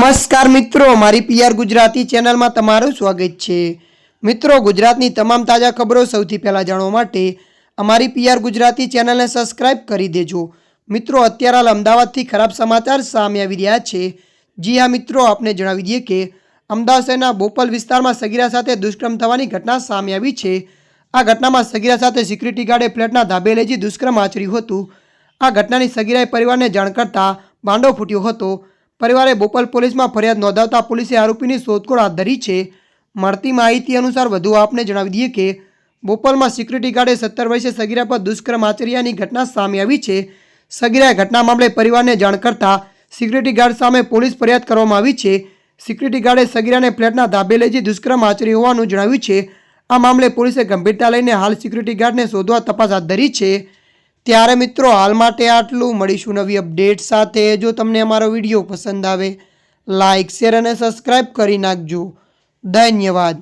નમસ્કાર મિત્રો, મારી પીઆર ગુજરાતી ચેનલમાં તમારું સ્વાગત છે। મિત્રો, ગુજરાતની તમામ તાજા ખબરો સૌથી પહેલા જાણવા માટે અમારી પીઆર ગુજરાતી ચેનલને સબસ્ક્રાઇબ કરી દેજો। મિત્રો, અત્યારે હાલ અમદાવાદથી ખરાબ સમાચાર સામે આવી રહ્યા છે। જી હા મિત્રો, આપને જણાવી દઈએ કે અમદાવાદ શહેરના બોપલ વિસ્તારમાં સગીરા સાથે દુષ્કર્મ થવાની ઘટના સામે આવી છે। આ ઘટનામાં સગીરા સાથે સિક્યુરિટી ગાર્ડે ફ્લેટના ધાબે લઈ જઈ દુષ્કર્મ આચર્યું હતું। આ ઘટનાની સગીરાએ પરિવારને જાણ કરતા ભાંડો ફૂટ્યો હતો। પરિવારે બોપલ પોલીસમાં ફરિયાદ નોંધાવતા પોલીસે આરોપીની શોધખોળ હાથ ધરી છે। મળતી માહિતી અનુસાર વધુ આપને જણાવી દઈએ કે બોપલમાં સિક્યુરિટી ગાર્ડે 17 વર્ષીય સગીરા પર દુષ્કર્મ આચર્યાની ઘટના સામે આવી છે। સગીરાએ ઘટના મામલે પરિવારને જાણ કરતા સિક્યુરિટી ગાર્ડ સામે પોલીસ ફરિયાદ કરવામાં આવી છે। સિક્યુરિટી ગાર્ડે સગીરાને ફ્લેટના ધાબે લઈ જઈ દુષ્કર્મ આચર્યું હોવાનું જણાવ્યું છે। આ મામલે પોલીસે ગંભીરતા લઈને હાલ સિક્યુરિટી ગાર્ડને શોધવા તપાસ હાથ ધરી છે। ત્યારે મિત્રો, હાલ માટે આટલું। મળીશું નવી અપડેટ સાથે। જો તમને અમારો વિડીયો પસંદ આવે, લાઇક, શેર અને સબસ્ક્રાઇબ કરી નાખજો। ધન્યવાદ।